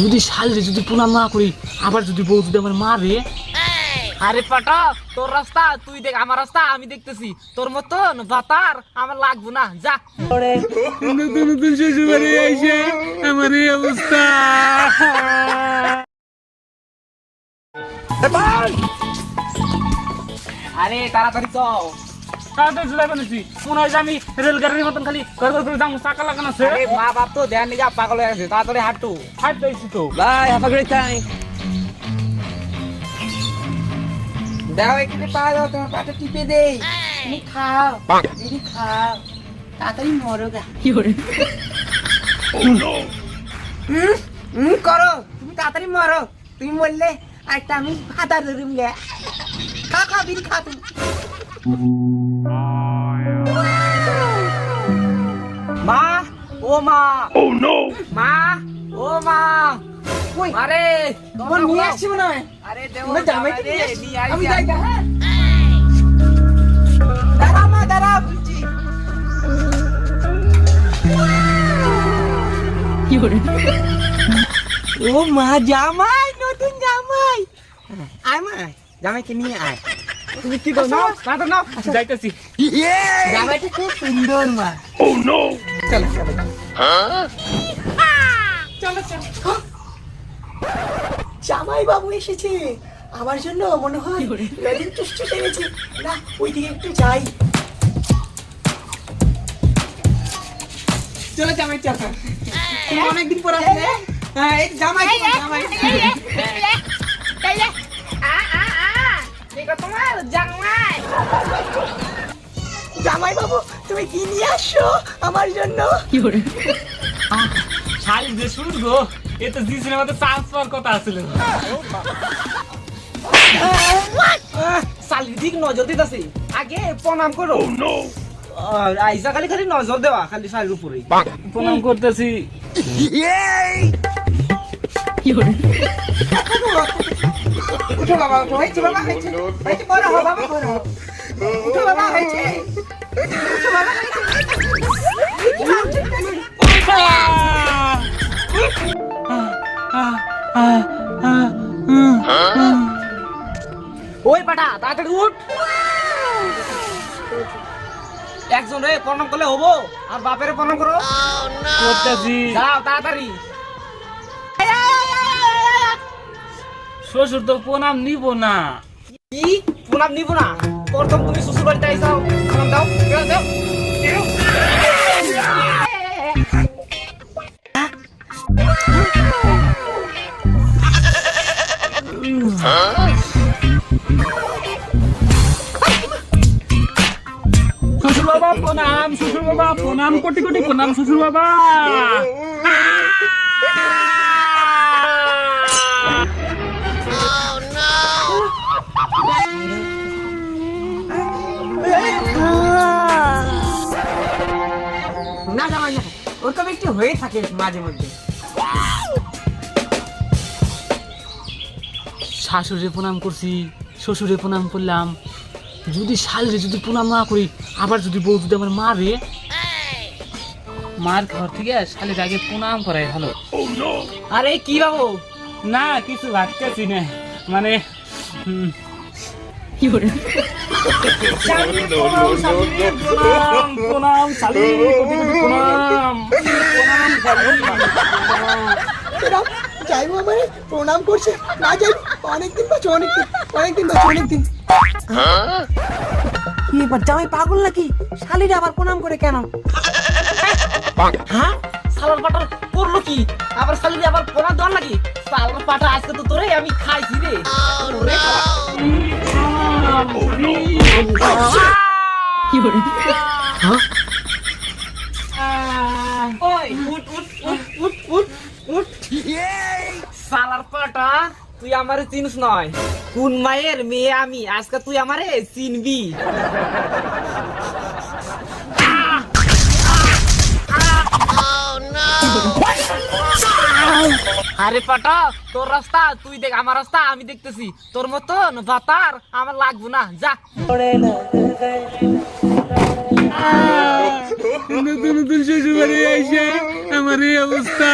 যদি শালি যদি প্রণাম না করি আবার যদি বউ যদি আমার মারে। আরে পাটা তোর রাস্তা তুই দেখ, আমার রাস্তা আমি দেখতেছি, তোর মতন বাতার আমার লাগবো না, যা। নতুন নতুন শ্বশুর বাড়ি আইসা আমার এই অবস্থা। আরে তাড়াতাড়ি চল, তাড়াতাড়ি চলে বানাইছি, মনে হয় আমি রেলগাড়ির মতন খালি ঘর ঘর করে যাবো, চাকা লাগানো আছে। মা বাপ তো ধ্যান নিয়ে যা, পাগল হয়ে গেছে, তাড়াতাড়ি হাঁটু হাঁটতেছি তো। Bye, have a great time. দাও এখানে পা দাও, তোমার পাটা টিপে দেই, তুমি খাও, দিদি খাও, তাড়াতাড়ি মরো গা। কি করে করো, তুমি তাড়াতাড়ি মরো, তুমি মরলে একটা আমি হাতা ধরুম গে। খা খা দিদি খা তুমি। মা, ও মা, ও নো, মা, ও মা, কই আরে তোমার নিয়ে আসছি মনে হয়। আরে দেও জামাইকে নিয়ে আসছি, আমি যাই গা। হ্যাঁ দাঁড়া মা, দাঁড়া বলছি। কি করে ও মা, জামাই, নতুন জামাই, আয় মা, জামাইকে নিয়ে আয়। তুমি কি করো? নাও নাও নাও, যাইতেছি। জামাইটা খুব সুন্দর মা। ও নো, চলো চলো, হ্যাঁ চলো চলো। জামাই বাবু এসেছে আমার জন্য, মনে হয় লেডিং টুস্ট এনেছে না, ওইদিকে একটু যাই। চলো জামাই চলো, তুমি অনেকদিন পর আসলে। হ্যাঁ এই জামাই জামাই তোমার জামাই। জামাই বাবু তুমি কি নিয়ে আসছো আমার জন্য? কি করে শালি যে শুরু গো, এ তো জি সিনেমাতে চান্স পাওয়ার কথা আছিল। শালির দিক নজর দিতেছে, আগে প্রণাম করো। আইসা খালি খালি নজর দেওয়া, খালি শালির উপরে প্রণাম করতেছি। উঠো বাবা, উঠো, হয়েছে বাবা, হয়েছে, হয়েছে, বড় হো বাবা, বড় হো। উঠো বাবা, হয়েছে, উঠো বাবা, হয়েছে। ওই পাটা তাড়াতাড়ি উঠ, একজন রে প্রণাম করলে হবো, আর বাপের প্রণাম করো। যাও তাড়াতাড়ি। শ্বশুর তো প্রণাম নিব না। কি প্রণাম নিব না? প্রথম তুমি শ্বশুর বাড়িতে আইসাও, প্রণাম দাও, দাও। শ্বশুর বাবা প্রণাম, শ্বশুর বাবা প্রণাম, কোটি কোটি প্রণাম শ্বশুর বাবা। না জামাই না, ওরকম একটু হয়ে থাকে মাঝে মধ্যে। শাশুড়ি প্রণাম করছি, শ্বশুরে প্রণাম করলাম, যদি শালিরে যদি প্রণাম না করি আবার যদি বউ যদি আমার মারে, মার ঘর থেকে শালির আগে প্রণাম করাই ভালো। আরে কি বাবু? না কিছু ভাবতেছি না, মানে কি করে প্রণাম যাইবো, আমার প্রণাম করছে না, যাই অনেকদিন বাঁচো, অনেকদিন অনেকদিন বাঁচো, অনেকদিন। কি এবার জামাই পাগল নাকি? শালিরা আবার প্রণাম করে কেন? হ্যাঁ শালার পাটা করলো কি আবার? শালিরা আবার প্রণাম দেওয়ার নাকি? শালার পাটা আজকে তো তোরে আমি খাইছি রে। কি করে শালার পাটা, তুই আমারে চিনিস নয়, কোন মায়ের মেয়ে আমি, আজকে তুই আমারে চিনবি। আরে পাটা তোর রাস্তা তুই দেখ, আমার রাস্তা আমি দেখতেছি, তোর মতন বাতার আমার লাগবো না, যা। নতুন নতুন শ্বশুর বাড়ি আইসা আমার এই অবস্থা।